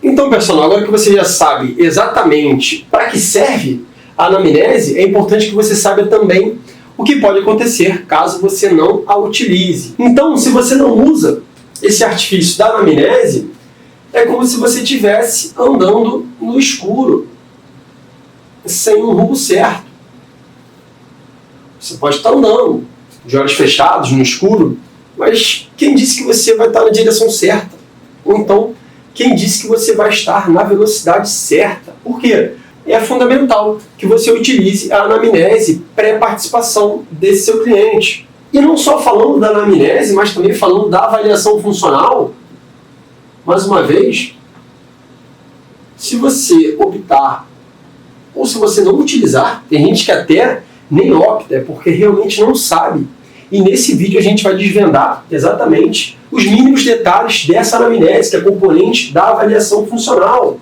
Então, pessoal, agora que você já sabe exatamente para que serve a anamnese, é importante que você saiba também o que pode acontecer caso você não a utilize. Então, se você não usa esse artifício da anamnese, é como se você estivesse andando no escuro, sem um rumo certo. Você pode estar andando de olhos fechados, no escuro, mas quem disse que você vai estar na direção certa? Ou então, quem disse que você vai estar na velocidade certa? Por quê? É fundamental que você utilize a anamnese pré-participação desse seu cliente. E não só falando da anamnese, mas também falando da avaliação funcional. Mais uma vez, se você optar, ou se você não utilizar, tem gente que até nem opta, é porque realmente não sabe. E nesse vídeo a gente vai desvendar exatamente os mínimos detalhes dessa anamnese, que é componente da avaliação funcional.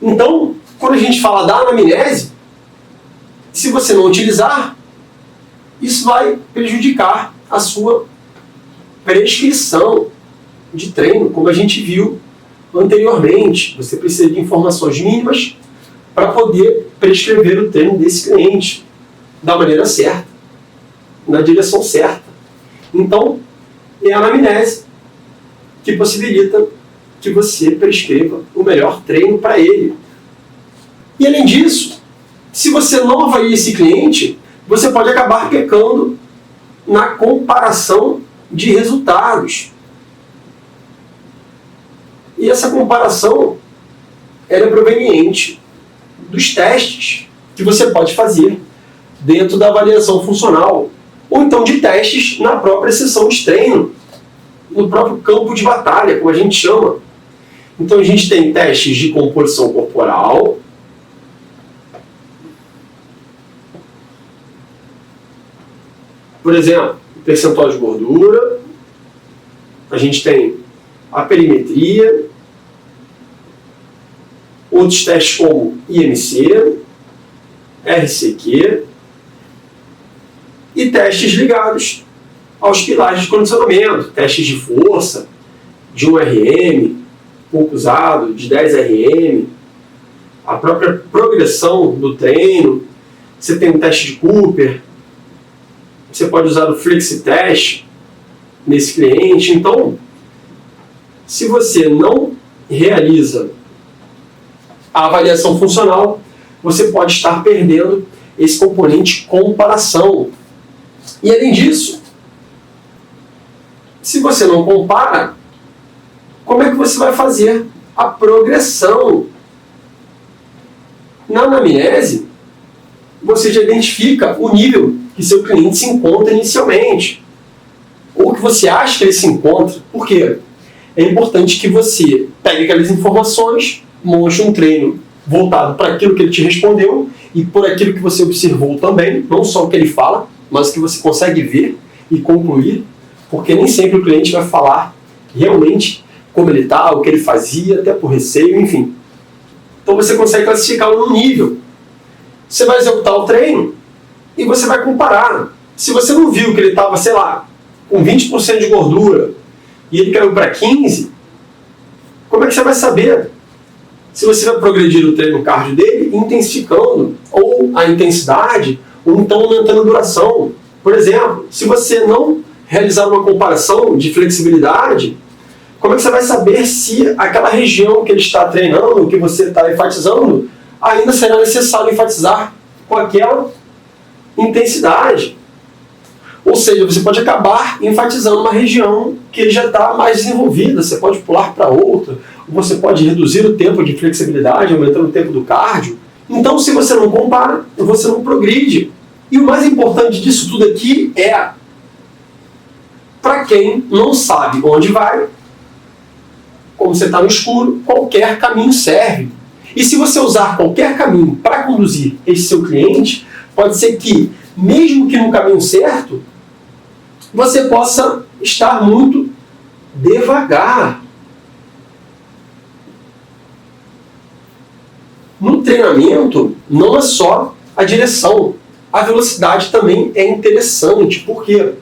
Então, quando a gente fala da anamnese, se você não utilizar, isso vai prejudicar a sua prescrição de treino, como a gente viu anteriormente. Você precisa de informações mínimas para poder prescrever o treino desse cliente da maneira certa, na direção certa. Então, é a anamnese que possibilita que você prescreva o melhor treino para ele. E além disso, se você não avalia esse cliente, você pode acabar pecando na comparação de resultados. E essa comparação ela é proveniente dos testes que você pode fazer dentro da avaliação funcional, ou então de testes na própria sessão de treino, no próprio campo de batalha, como a gente chama. Então a gente tem testes de composição corporal, por exemplo, percentual de gordura, a gente tem a perimetria, outros testes como IMC, RCQ e testes ligados aos pilares de condicionamento, testes de força, de 1 RM, pouco usado, de 10 RM, a própria progressão do treino, você tem o teste de Cooper, você pode usar o FlexiTest nesse cliente. Então, se você não realiza a avaliação funcional, você pode estar perdendo esse componente comparação. E além disso, se você não compara, como é que você vai fazer a progressão? Na anamnese, você já identifica o nível que seu cliente se encontra inicialmente, ou que você acha que ele se encontra. Por quê? É importante que você pegue aquelas informações, monte um treino voltado para aquilo que ele te respondeu e por aquilo que você observou também, não só o que ele fala, mas o que você consegue ver e concluir, porque nem sempre o cliente vai falar realmente como ele está, o que ele fazia, até por receio, enfim. Então você consegue classificá-lo num nível. Você vai executar o treino e você vai comparar. Se você não viu que ele estava, sei lá, com 20% de gordura e ele caiu para 15%, como é que você vai saber se você vai progredir o treino cardio dele intensificando ou a intensidade, ou então aumentando a duração? Por exemplo, se você não realizar uma comparação de flexibilidade, como é que você vai saber se aquela região que ele está treinando, que você está enfatizando, ainda será necessário enfatizar com aquela intensidade? Ou seja, você pode acabar enfatizando uma região que ele já está mais desenvolvida, você pode pular para outra, ou você pode reduzir o tempo de flexibilidade, aumentando o tempo do cardio. Então, se você não compara, você não progride. E o mais importante disso tudo aqui é, para quem não sabe onde vai, como você está no escuro, qualquer caminho serve. E se você usar qualquer caminho para conduzir esse seu cliente, pode ser que, mesmo que no caminho certo, você possa estar muito devagar. No treinamento, não é só a direção. A velocidade também é interessante, porque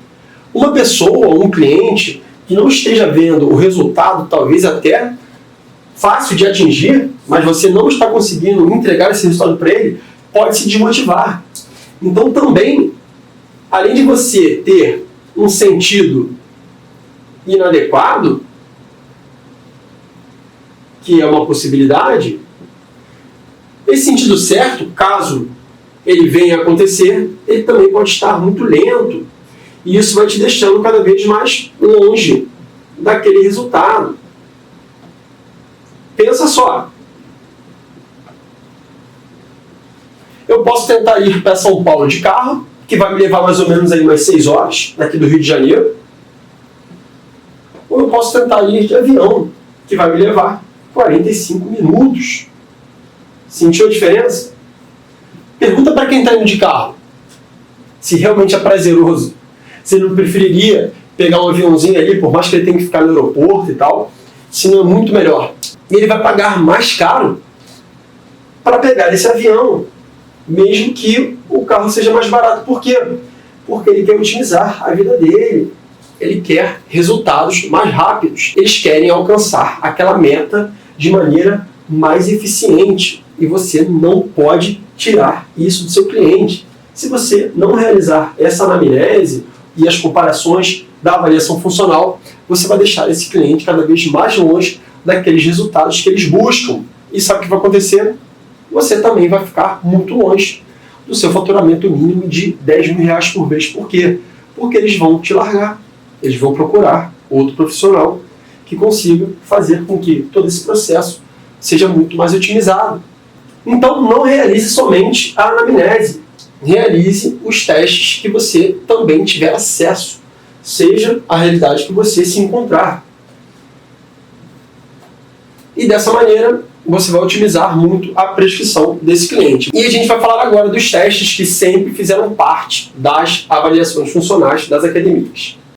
uma pessoa, um cliente, que não esteja vendo o resultado, talvez até fácil de atingir, mas você não está conseguindo entregar esse resultado para ele, pode se desmotivar. Então também, além de você ter um sentido inadequado, que é uma possibilidade, esse sentido certo, caso ele venha a acontecer, ele também pode estar muito lento, e isso vai te deixando cada vez mais longe daquele resultado. Pensa só. Eu posso tentar ir para São Paulo de carro, que vai me levar mais ou menos aí umas 6 horas, daqui do Rio de Janeiro. Ou eu posso tentar ir de avião, que vai me levar 45 minutos. Sentiu a diferença? Pergunta para quem está indo de carro se realmente é prazeroso. Se ele não preferiria pegar um aviãozinho ali, por mais que ele tenha que ficar no aeroporto e tal, se não é muito melhor. E ele vai pagar mais caro para pegar esse avião, mesmo que o carro seja mais barato. Por quê? Porque ele quer otimizar a vida dele. Ele quer resultados mais rápidos. Eles querem alcançar aquela meta de maneira mais eficiente. E você não pode tirar isso do seu cliente. Se você não realizar essa anamnese e as comparações da avaliação funcional, você vai deixar esse cliente cada vez mais longe daqueles resultados que eles buscam. E sabe o que vai acontecer? Você também vai ficar muito longe do seu faturamento mínimo de R$10.000 por mês. Por quê? Porque eles vão te largar. Eles vão procurar outro profissional que consiga fazer com que todo esse processo seja muito mais otimizado. Então, não realize somente a anamnese. Realize os testes que você também tiver acesso, seja a realidade que você se encontrar. E dessa maneira, você vai otimizar muito a prescrição desse cliente. E a gente vai falar agora dos testes que sempre fizeram parte das avaliações funcionais das academias.